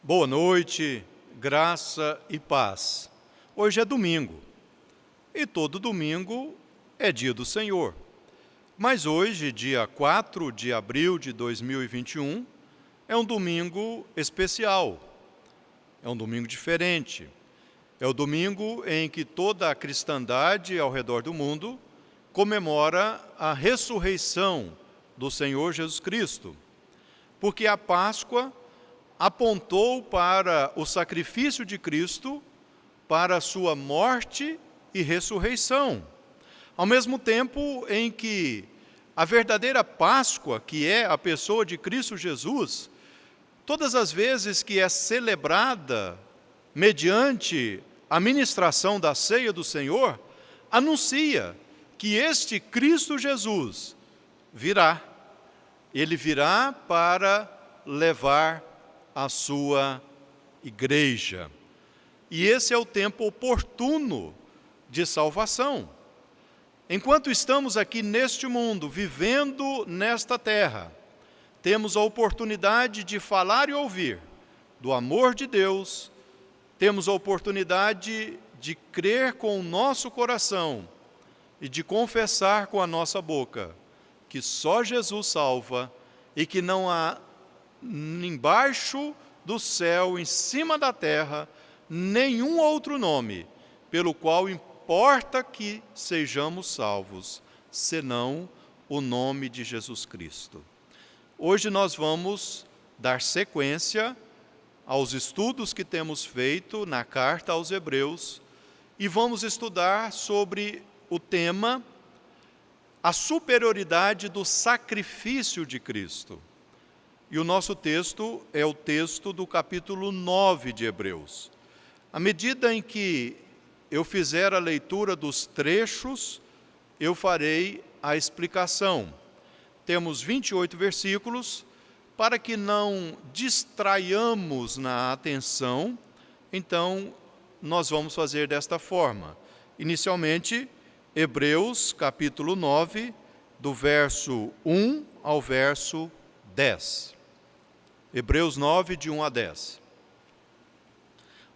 Boa noite, graça e paz. Hoje é domingo e todo domingo é dia do Senhor. Mas hoje, dia 4 de abril de 2021, é um domingo especial, é um domingo diferente. É o domingo em que toda a cristandade ao redor do mundo comemora a ressurreição do Senhor Jesus Cristo, porque a Páscoa apontou para o sacrifício de Cristo, para a sua morte e ressurreição. Ao mesmo tempo em que a verdadeira Páscoa, que é a pessoa de Cristo Jesus, todas as vezes que é celebrada mediante a ministração da ceia do Senhor, anuncia que este Cristo Jesus virá. Ele virá para levar a sua igreja. E esse é o tempo oportuno de salvação. Enquanto estamos aqui neste mundo, vivendo nesta terra, temos a oportunidade de falar e ouvir do amor de Deus, temos a oportunidade de crer com o nosso coração e de confessar com a nossa boca que só Jesus salva e que não há embaixo do céu, em cima da terra, nenhum outro nome pelo qual importa que sejamos salvos, senão o nome de Jesus Cristo. Hoje nós vamos dar sequência aos estudos que temos feito na carta aos Hebreus e vamos estudar sobre o tema a superioridade do sacrifício de Cristo. E o nosso texto é o texto do capítulo 9 de Hebreus. À medida em que eu fizer a leitura dos trechos, eu farei a explicação. Temos 28 versículos, para que não distraiamos na atenção, então nós vamos fazer desta forma. Inicialmente, Hebreus capítulo 9, do verso 1 ao verso 10. Hebreus 9, de 1 a 10.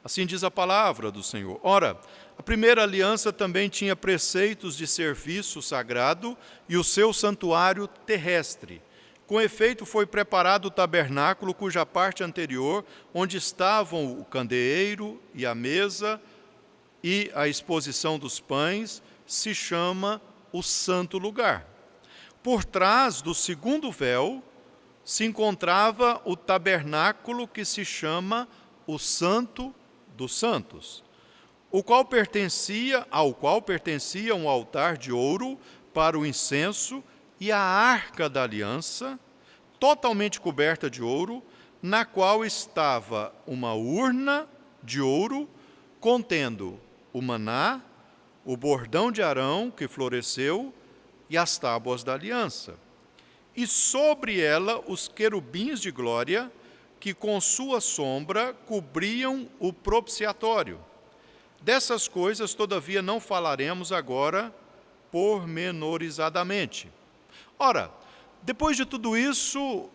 Assim diz a palavra do Senhor. Ora, a primeira aliança também tinha preceitos de serviço sagrado e o seu santuário terrestre. Com efeito, foi preparado o tabernáculo, cuja parte anterior, onde estavam o candeeiro e a mesa e a exposição dos pães, se chama o Santo Lugar. Por trás do segundo véu se encontrava o tabernáculo que se chama o Santo dos Santos, ao qual pertencia um altar de ouro para o incenso e a arca da aliança, totalmente coberta de ouro, na qual estava uma urna de ouro contendo o maná, o bordão de Arão que floresceu e as tábuas da aliança. E sobre ela os querubins de glória, que com sua sombra cobriam o propiciatório. Dessas coisas, todavia, não falaremos agora pormenorizadamente. Ora, depois de tudo isso,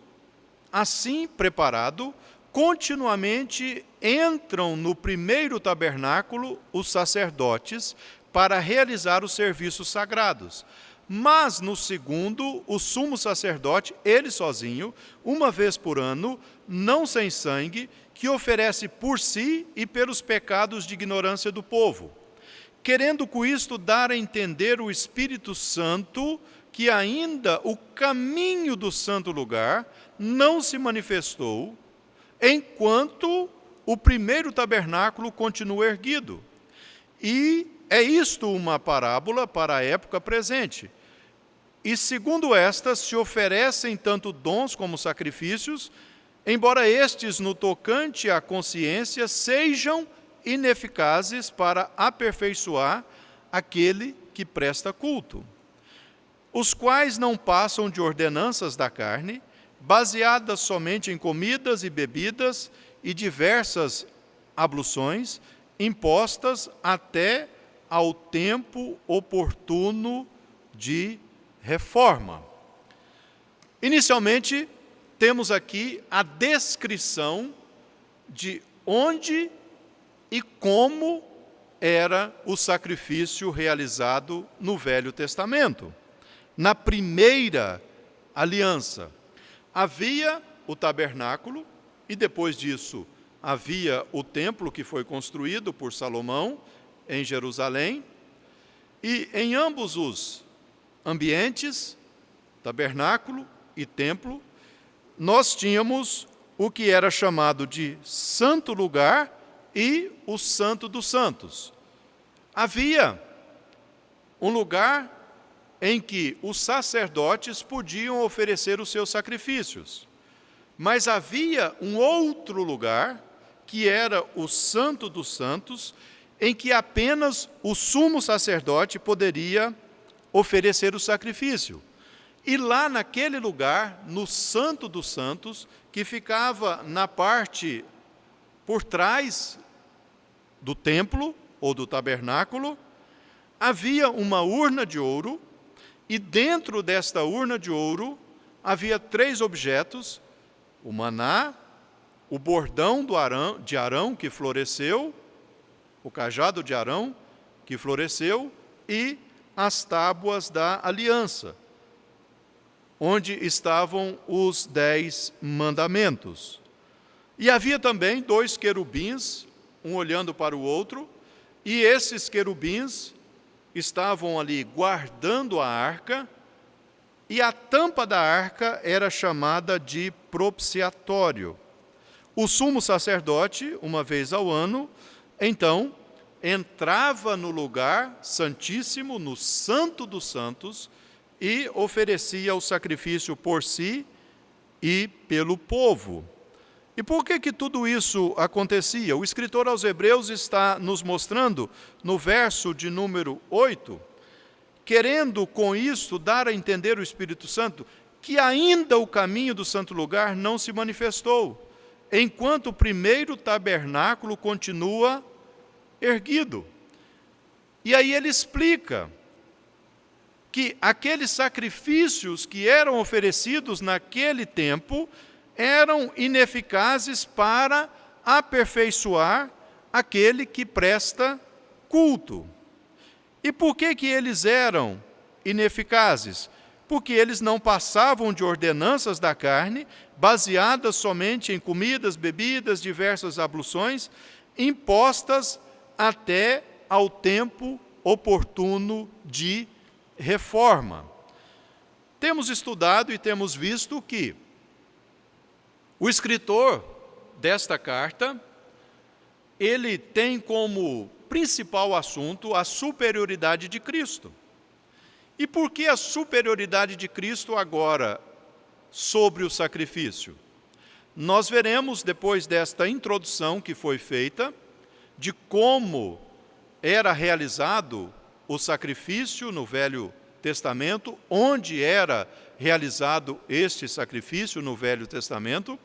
assim preparado, continuamente entram no primeiro tabernáculo os sacerdotes para realizar os serviços sagrados. Mas no segundo, o sumo sacerdote, ele sozinho, uma vez por ano, não sem sangue, que oferece por si e pelos pecados de ignorância do povo, querendo com isto dar a entender o Espírito Santo que ainda o caminho do santo lugar não se manifestou, enquanto o primeiro tabernáculo continua erguido. E é isto uma parábola para a época presente. E segundo esta, se oferecem tanto dons como sacrifícios, embora estes, no tocante à consciência, sejam ineficazes para aperfeiçoar aquele que presta culto, os quais não passam de ordenanças da carne, baseadas somente em comidas e bebidas e diversas abluções, impostas até ao tempo oportuno de reforma. Inicialmente, temos aqui a descrição de onde e como era o sacrifício realizado no Velho Testamento. Na primeira aliança, havia o tabernáculo, e depois disso havia o templo que foi construído por Salomão em Jerusalém, e em ambos os ambientes, tabernáculo e templo, nós tínhamos o que era chamado de santo lugar e o santo dos santos. Havia um lugar em que os sacerdotes podiam oferecer os seus sacrifícios, mas havia um outro lugar, que era o santo dos santos, em que apenas o sumo sacerdote poderia oferecer o sacrifício. E lá naquele lugar, no Santo dos Santos, que ficava na parte por trás do templo ou do tabernáculo, havia uma urna de ouro, e dentro desta urna de ouro havia 3 objetos: o maná, o bordão de Arão que floresceu, o cajado de Arão que floresceu, e as tábuas da aliança, onde estavam os 10 mandamentos. E havia também 2 querubins, um olhando para o outro, e esses querubins estavam ali guardando a arca, e a tampa da arca era chamada de propiciatório. O sumo sacerdote, uma vez ao ano, então, entrava no lugar santíssimo, no Santo dos Santos, e oferecia o sacrifício por si e pelo povo. E por que tudo isso acontecia? O escritor aos Hebreus está nos mostrando, no verso de número 8, querendo com isso dar a entender o Espírito Santo, que ainda o caminho do santo lugar não se manifestou, enquanto o primeiro tabernáculo continua erguido. E aí ele explica que aqueles sacrifícios que eram oferecidos naquele tempo eram ineficazes para aperfeiçoar aquele que presta culto. E por que eles eram ineficazes? Porque eles não passavam de ordenanças da carne, baseadas somente em comidas, bebidas, diversas abluções, impostas até ao tempo oportuno de reforma. Temos estudado e temos visto que o escritor desta carta, ele tem como principal assunto a superioridade de Cristo. E por que a superioridade de Cristo agora sobre o sacrifício? Nós veremos, depois desta introdução que foi feita, de como era realizado o sacrifício no Velho Testamento, onde era realizado este sacrifício no Velho Testamento.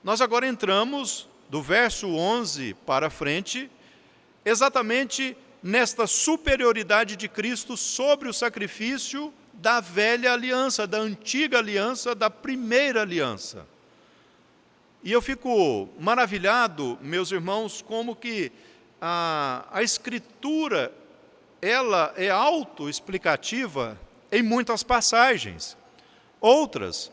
Nós agora entramos, do verso 11 para frente, exatamente nesta superioridade de Cristo sobre o sacrifício da velha aliança, da antiga aliança, da primeira aliança. E eu fico maravilhado, meus irmãos, como que a Escritura, ela é autoexplicativa em muitas passagens. Outras,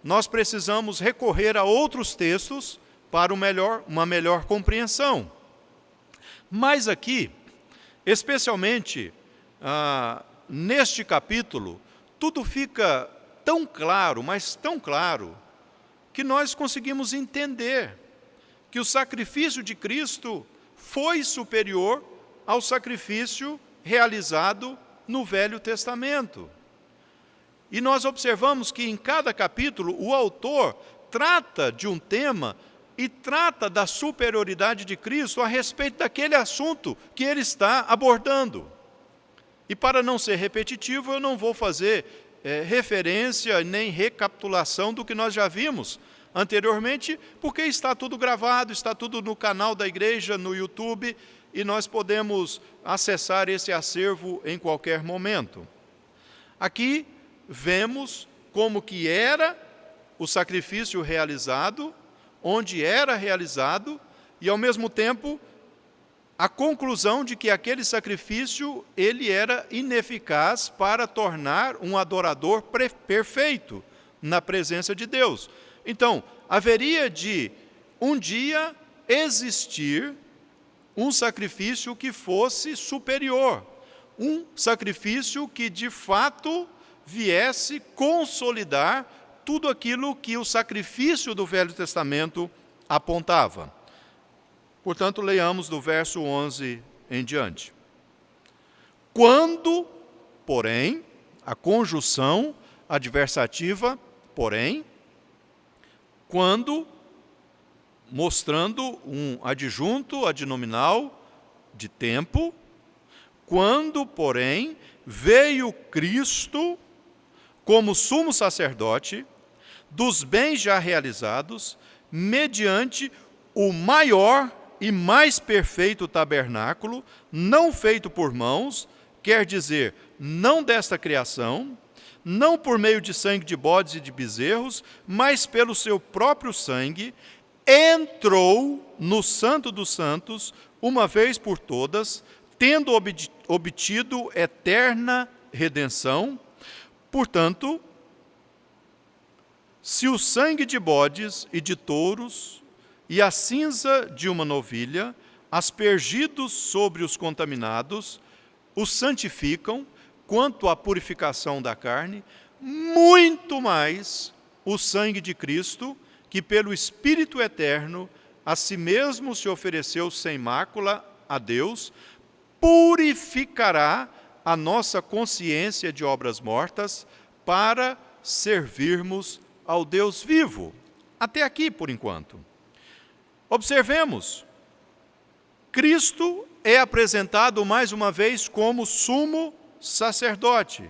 nós precisamos recorrer a outros textos para uma melhor compreensão. Mas aqui, especialmente neste capítulo, tudo fica tão claro, mas tão claro, que nós conseguimos entender que o sacrifício de Cristo foi superior ao sacrifício realizado no Velho Testamento. E nós observamos que em cada capítulo o autor trata de um tema e trata da superioridade de Cristo a respeito daquele assunto que ele está abordando. E para não ser repetitivo, eu não vou fazer referência nem recapitulação do que nós já vimos anteriormente, porque está tudo gravado, está tudo no canal da igreja, no YouTube, e nós podemos acessar esse acervo em qualquer momento. Aqui vemos como que era o sacrifício realizado, onde era realizado, e, ao mesmo tempo, a conclusão de que aquele sacrifício ele era ineficaz para tornar um adorador perfeito na presença de Deus. Então, haveria de um dia existir um sacrifício que fosse superior, um sacrifício que de fato viesse consolidar tudo aquilo que o sacrifício do Velho Testamento apontava. Portanto, leiamos do verso 11 em diante. Quando, porém, a conjunção adversativa, porém, quando, mostrando um adjunto adnominal de tempo, quando, porém, veio Cristo como sumo sacerdote dos bens já realizados, mediante o maior e mais perfeito tabernáculo, não feito por mãos, quer dizer, não desta criação, não por meio de sangue de bodes e de bezerros, mas pelo seu próprio sangue, entrou no Santo dos Santos, uma vez por todas, tendo obtido eterna redenção. Portanto, se o sangue de bodes e de touros e a cinza de uma novilha, aspergidos sobre os contaminados, os santificam quanto à purificação da carne, muito mais o sangue de Cristo, que pelo Espírito eterno a si mesmo se ofereceu sem mácula a Deus, purificará a nossa consciência de obras mortas para servirmos ao Deus vivo. Até aqui, por enquanto. Observemos, Cristo é apresentado mais uma vez como sumo sacerdote.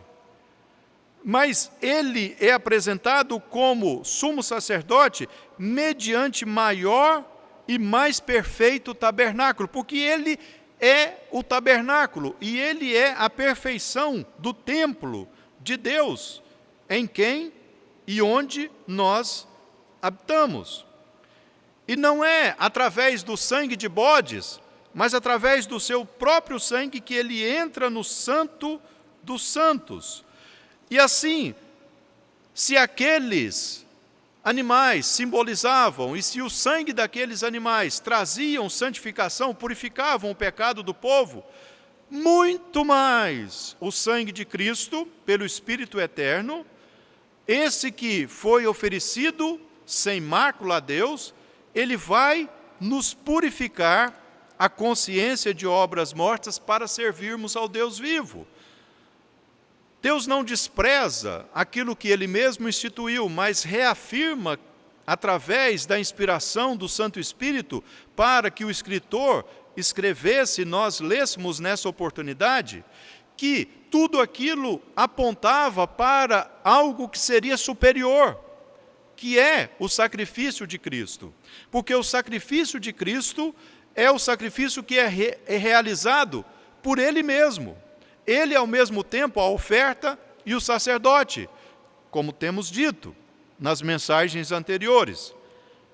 Mas ele é apresentado como sumo sacerdote mediante maior e mais perfeito tabernáculo, porque ele é o tabernáculo e ele é a perfeição do templo de Deus, em quem e onde nós habitamos. E não é através do sangue de bodes, mas através do seu próprio sangue que ele entra no Santo dos Santos. E assim, se aqueles animais simbolizavam, e se o sangue daqueles animais traziam santificação, purificavam o pecado do povo, muito mais o sangue de Cristo, pelo Espírito eterno, esse que foi oferecido sem mácula a Deus, ele vai nos purificar a consciência de obras mortas para servirmos ao Deus vivo. Deus não despreza aquilo que ele mesmo instituiu, mas reafirma através da inspiração do Santo Espírito para que o escritor escrevesse e nós lêssemos nessa oportunidade, que tudo aquilo apontava para algo que seria superior, que é o sacrifício de Cristo. Porque o sacrifício de Cristo é o sacrifício que é realizado por Ele mesmo. Ele é ao mesmo tempo a oferta e o sacerdote, como temos dito nas mensagens anteriores.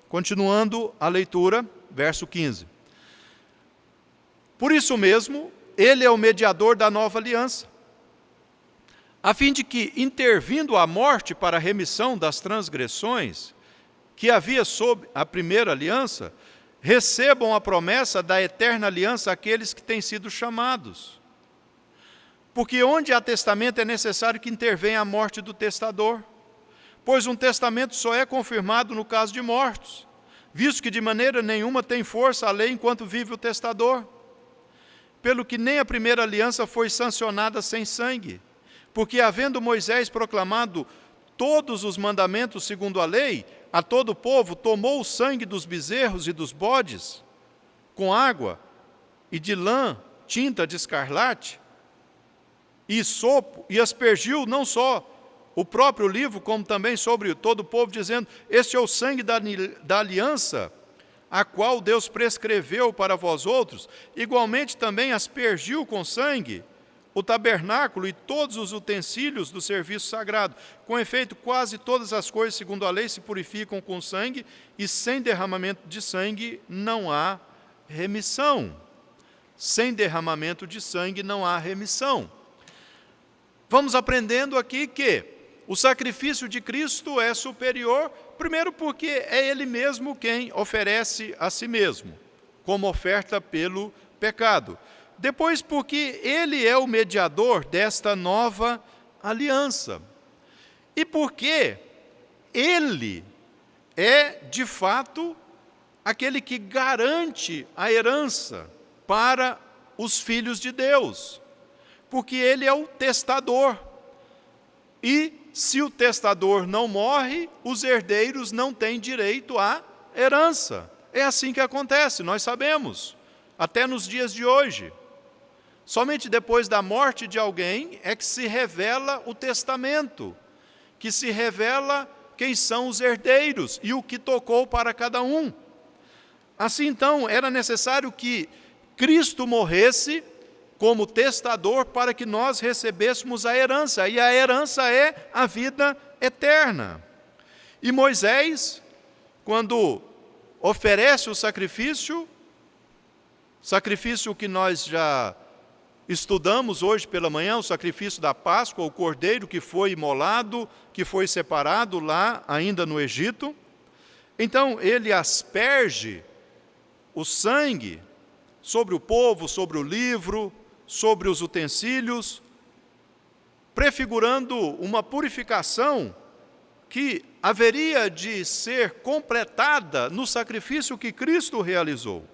Continuando a leitura, verso 15. Por isso mesmo, ele é o mediador da nova aliança, a fim de que, intervindo a morte para a remissão das transgressões que havia sob a primeira aliança, recebam a promessa da eterna aliança aqueles que têm sido chamados. Porque onde há testamento é necessário que intervenha a morte do testador, pois um testamento só é confirmado no caso de mortos, visto que de maneira nenhuma tem força a lei enquanto vive o testador. Pelo que nem a primeira aliança foi sancionada sem sangue, porque havendo Moisés proclamado todos os mandamentos segundo a lei, a todo o povo tomou o sangue dos bezerros e dos bodes, com água e de lã, tinta de escarlate, e sopo, e aspergiu não só o próprio livro, como também sobre todo o povo, dizendo: este é o sangue da aliança, a qual Deus prescreveu para vós outros. Igualmente também aspergiu com sangue o tabernáculo e todos os utensílios do serviço sagrado. Com efeito, quase todas as coisas, segundo a lei, se purificam com sangue, e sem derramamento de sangue não há remissão. Sem derramamento de sangue não há remissão. Vamos aprendendo aqui que o sacrifício de Cristo é superior, primeiro porque é Ele mesmo quem oferece a si mesmo, como oferta pelo pecado. Depois porque Ele é o mediador desta nova aliança. E porque Ele é, de fato, aquele que garante a herança para os filhos de Deus. Porque Ele é o testador. E se o testador não morre, os herdeiros não têm direito à herança. É assim que acontece, nós sabemos, até nos dias de hoje. Somente depois da morte de alguém é que se revela o testamento, que se revela quem são os herdeiros e o que tocou para cada um. Assim, então, era necessário que Cristo morresse como testador para que nós recebêssemos a herança, e a herança é a vida eterna. E Moisés, quando oferece o sacrifício que nós já estudamos hoje pela manhã, o sacrifício da Páscoa, o cordeiro que foi imolado, que foi separado lá ainda no Egito. Então ele asperge o sangue sobre o povo, sobre o livro, sobre os utensílios, prefigurando uma purificação que haveria de ser completada no sacrifício que Cristo realizou.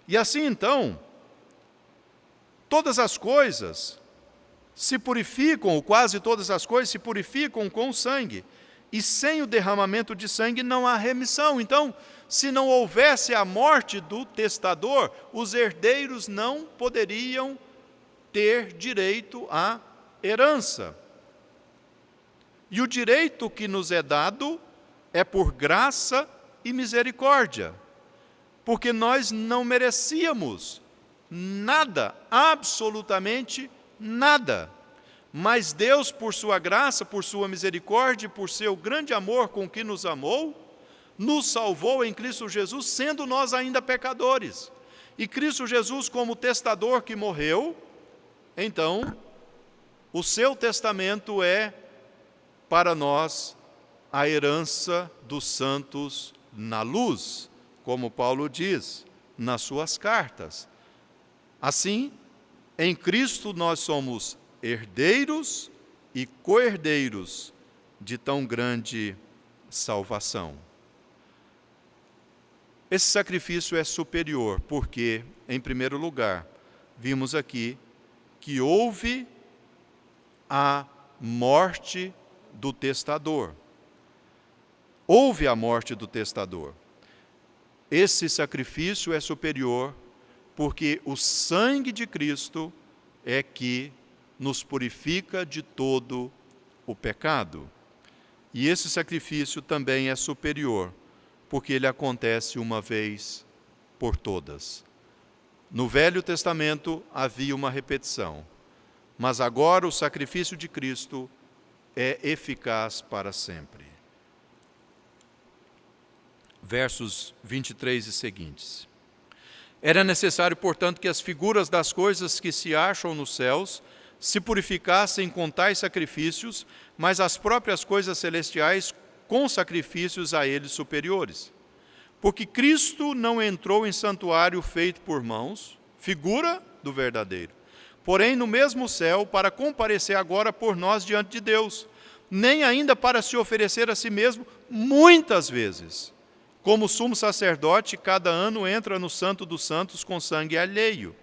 E assim então, todas as coisas se purificam, ou quase todas as coisas se purificam com o sangue, e sem o derramamento de sangue não há remissão. Então, se não houvesse a morte do testador, os herdeiros não poderiam ter direito à herança. E o direito que nos é dado é por graça e misericórdia, porque nós não merecíamos nada, absolutamente nada. Mas Deus, por sua graça, por sua misericórdia, por seu grande amor com que nos amou, nos salvou em Cristo Jesus, sendo nós ainda pecadores. E Cristo Jesus, como testador que morreu, então, o seu testamento é para nós a herança dos santos na luz, como Paulo diz nas suas cartas. Assim, em Cristo nós somos herdeiros e co-herdeiros de tão grande salvação. Esse sacrifício é superior porque, em primeiro lugar, vimos aqui que houve a morte do testador. Houve a morte do testador. Esse sacrifício é superior porque o sangue de Cristo é que nos purifica de todo o pecado. E esse sacrifício também é superior, porque ele acontece uma vez por todas. No Velho Testamento havia uma repetição, mas agora o sacrifício de Cristo é eficaz para sempre. Versos 23 e seguintes. Era necessário, portanto, que as figuras das coisas que se acham nos céus se purificassem com tais sacrifícios, mas as próprias coisas celestiais com sacrifícios a eles superiores. Porque Cristo não entrou em santuário feito por mãos, figura do verdadeiro, porém no mesmo céu, para comparecer agora por nós diante de Deus, nem ainda para se oferecer a si mesmo muitas vezes. Como sumo sacerdote, cada ano entra no Santo dos Santos com sangue alheio.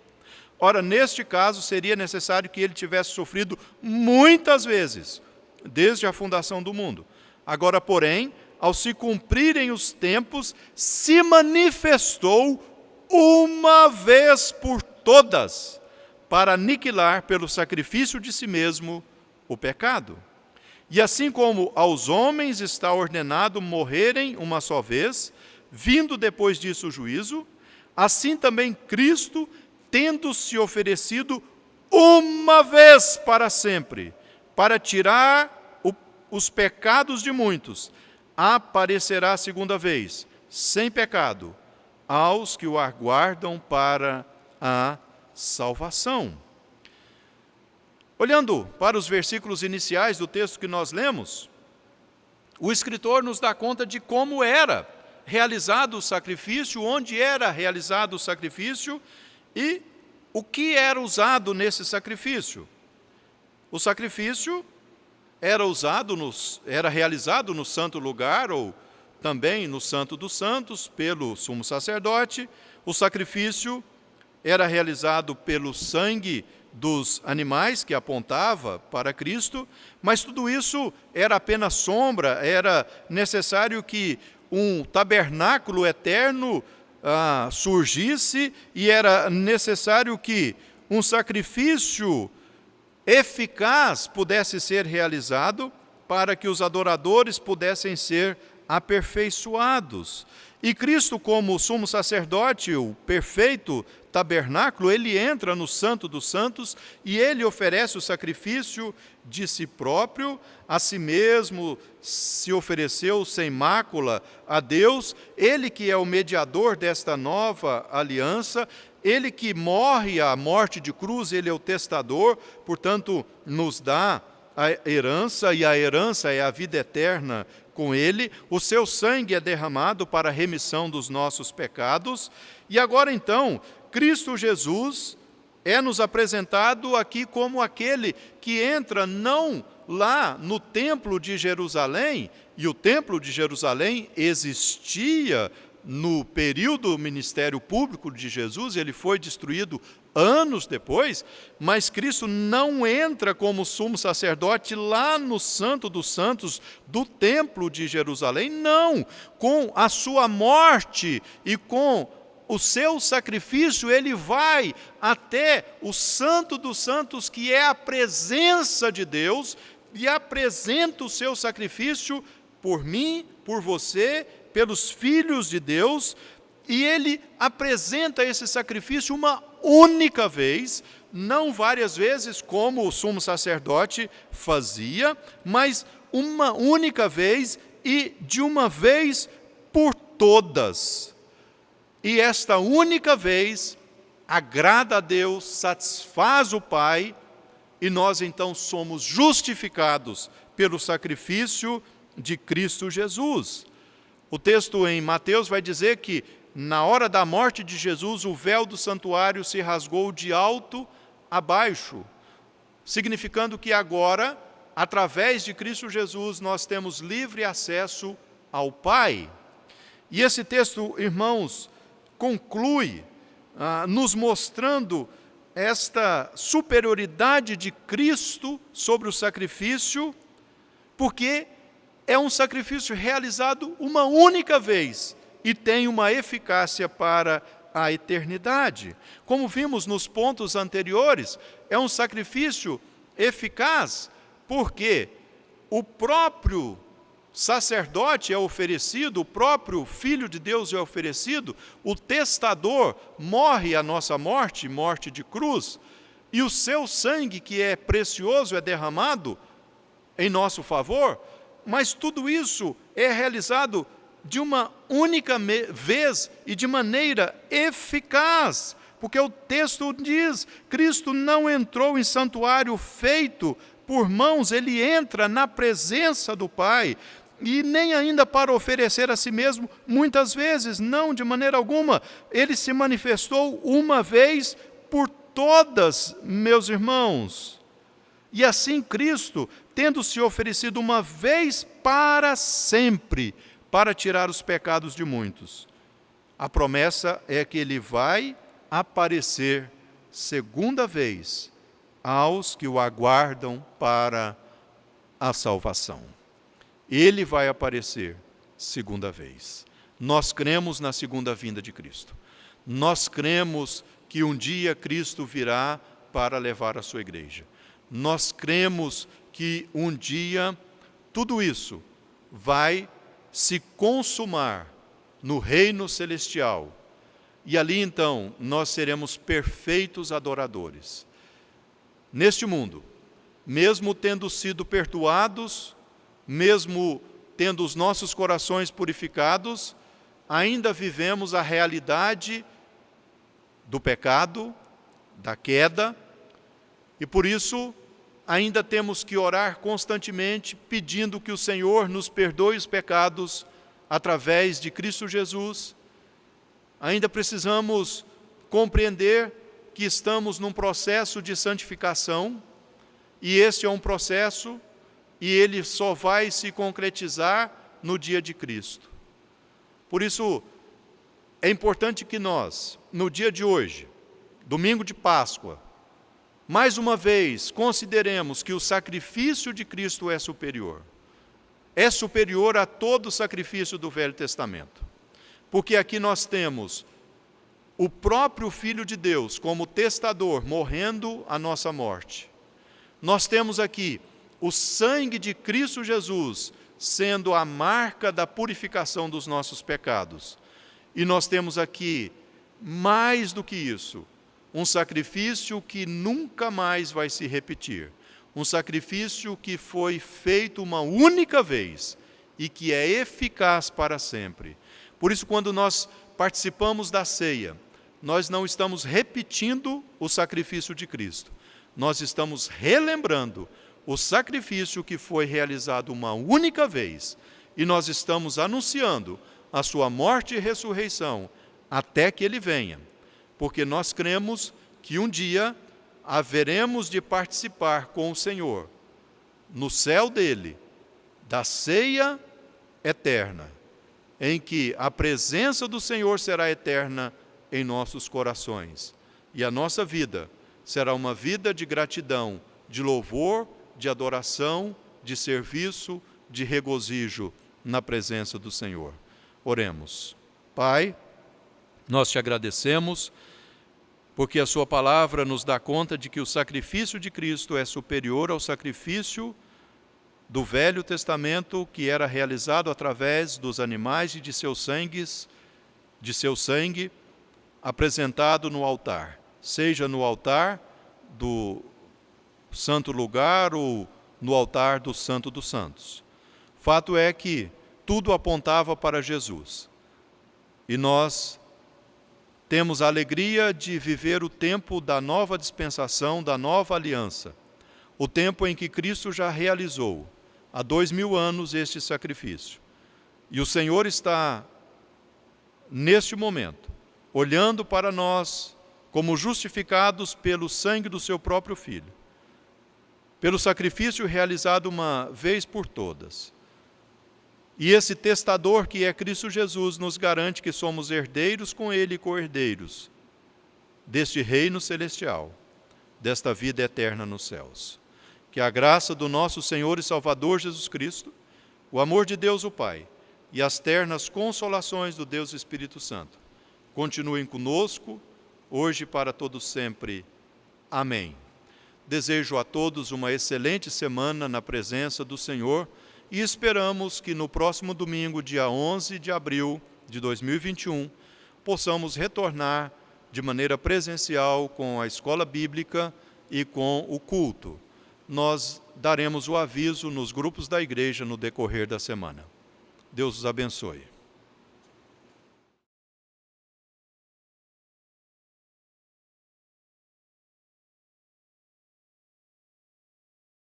Ora, neste caso, seria necessário que ele tivesse sofrido muitas vezes, desde a fundação do mundo. Agora, porém, ao se cumprirem os tempos, se manifestou uma vez por todas, para aniquilar pelo sacrifício de si mesmo o pecado. E assim como aos homens está ordenado morrerem uma só vez, vindo depois disso o juízo, assim também Cristo, tendo se oferecido uma vez para sempre, para tirar os pecados de muitos, aparecerá a segunda vez, sem pecado, aos que o aguardam para a salvação. Olhando para os versículos iniciais do texto que nós lemos, o escritor nos dá conta de como era realizado o sacrifício, onde era realizado o sacrifício e o que era usado nesse sacrifício. O sacrifício era realizado no santo lugar, ou também no Santo dos Santos, pelo sumo sacerdote. O sacrifício era realizado pelo sangue dos animais que apontava para Cristo, mas tudo isso era apenas sombra, era necessário que um tabernáculo eterno surgisse, e era necessário que um sacrifício eficaz pudesse ser realizado para que os adoradores pudessem ser aperfeiçoados. E Cristo, como sumo sacerdote, o perfeito tabernáculo, ele entra no Santo dos Santos e ele oferece o sacrifício de si próprio, a si mesmo se ofereceu sem mácula a Deus, ele que é o mediador desta nova aliança, ele que morre a morte de cruz, ele é o testador, portanto, nos dá a herança, e a herança é a vida eterna com ele. O seu sangue é derramado para a remissão dos nossos pecados. E agora, então, Cristo Jesus é nos apresentado aqui como aquele que entra não lá no Templo de Jerusalém, e o Templo de Jerusalém existia no período do ministério público de Jesus, ele foi destruído anos depois, mas Cristo não entra como sumo sacerdote lá no Santo dos Santos do Templo de Jerusalém, não. Com a sua morte e com o seu sacrifício, ele vai até o Santo dos Santos, que é a presença de Deus, e apresenta o seu sacrifício por mim, por você, pelos filhos de Deus, e ele apresenta esse sacrifício uma única vez, não várias vezes como o sumo sacerdote fazia, mas uma única vez e de uma vez por todas. E esta única vez agrada a Deus, satisfaz o Pai, e nós então somos justificados pelo sacrifício de Cristo Jesus. O texto em Mateus vai dizer que na hora da morte de Jesus, o véu do santuário se rasgou de alto a baixo, significando que agora, através de Cristo Jesus, nós temos livre acesso ao Pai. E esse texto, irmãos, conclui nos mostrando esta superioridade de Cristo sobre o sacrifício, porque é um sacrifício realizado uma única vez e tem uma eficácia para a eternidade. Como vimos nos pontos anteriores, é um sacrifício eficaz porque o próprio sacerdote é oferecido, o próprio Filho de Deus é oferecido, o testador morre a nossa morte, morte de cruz, e o seu sangue, que é precioso, é derramado em nosso favor, mas tudo isso é realizado de uma única vez e de maneira eficaz, porque o texto diz, Cristo não entrou em santuário feito por mãos, ele entra na presença do Pai, e nem ainda para oferecer a si mesmo muitas vezes, não, de maneira alguma, ele se manifestou uma vez por todas, meus irmãos. E assim Cristo, tendo se oferecido uma vez para sempre, para tirar os pecados de muitos, a promessa é que ele vai aparecer segunda vez aos que o aguardam para a salvação. Ele vai aparecer segunda vez. Nós cremos na segunda vinda de Cristo. Nós cremos que um dia Cristo virá para levar a sua igreja. Nós cremos que um dia tudo isso vai se consumar no reino celestial. E ali então nós seremos perfeitos adoradores. neste mundo, mesmo tendo sido perdoados, mesmo tendo os nossos corações purificados, ainda vivemos a realidade do pecado, da queda, e por isso ainda temos que orar constantemente pedindo que o Senhor nos perdoe os pecados através de Cristo Jesus. Ainda precisamos compreender que estamos num processo de santificação, e este é um processo, e ele só vai se concretizar no dia de Cristo. Por isso, é importante que nós, no dia de hoje, domingo de Páscoa, mais uma vez consideremos que o sacrifício de Cristo é superior. É superior a todo o sacrifício do Velho Testamento. Porque aqui nós temos o próprio Filho de Deus como testador, morrendo a nossa morte. Nós temos aqui o sangue de Cristo Jesus sendo a marca da purificação dos nossos pecados. E nós temos aqui, mais do que isso, um sacrifício que nunca mais vai se repetir. Um sacrifício que foi feito uma única vez e que é eficaz para sempre. Por isso, quando nós participamos da ceia, nós não estamos repetindo o sacrifício de Cristo. Nós estamos relembrando o sacrifício que foi realizado uma única vez. E nós estamos anunciando a sua morte e ressurreição até que Ele venha. Porque nós cremos que um dia haveremos de participar com o Senhor, no céu dele, da ceia eterna, em que a presença do Senhor será eterna em nossos corações. E a nossa vida será uma vida de gratidão, de louvor, de adoração, de serviço, de regozijo na presença do Senhor. Oremos. Pai, nós te agradecemos, porque a sua palavra nos dá conta de que o sacrifício de Cristo é superior ao sacrifício do Velho Testamento, que era realizado através dos animais e de seu sangue apresentado no altar, seja no altar do santo lugar ou no altar do Santo dos Santos. Fato é que tudo apontava para Jesus. E nós temos a alegria de viver o tempo da nova dispensação, da nova aliança, o tempo em que Cristo já realizou, há 2000 anos, este sacrifício. E o Senhor está, neste momento, olhando para nós como justificados pelo sangue do seu próprio Filho, pelo sacrifício realizado uma vez por todas. E esse testador que é Cristo Jesus nos garante que somos herdeiros com Ele e co-herdeiros deste reino celestial, desta vida eterna nos céus. Que a graça do nosso Senhor e Salvador Jesus Cristo, o amor de Deus o Pai e as ternas consolações do Deus Espírito Santo continuem conosco, hoje e para todos sempre. Amém. Desejo a todos uma excelente semana na presença do Senhor, e esperamos que no próximo domingo, dia 11 de abril de 2021, possamos retornar de maneira presencial com a escola bíblica e com o culto. Nós daremos o aviso nos grupos da igreja no decorrer da semana. Deus os abençoe.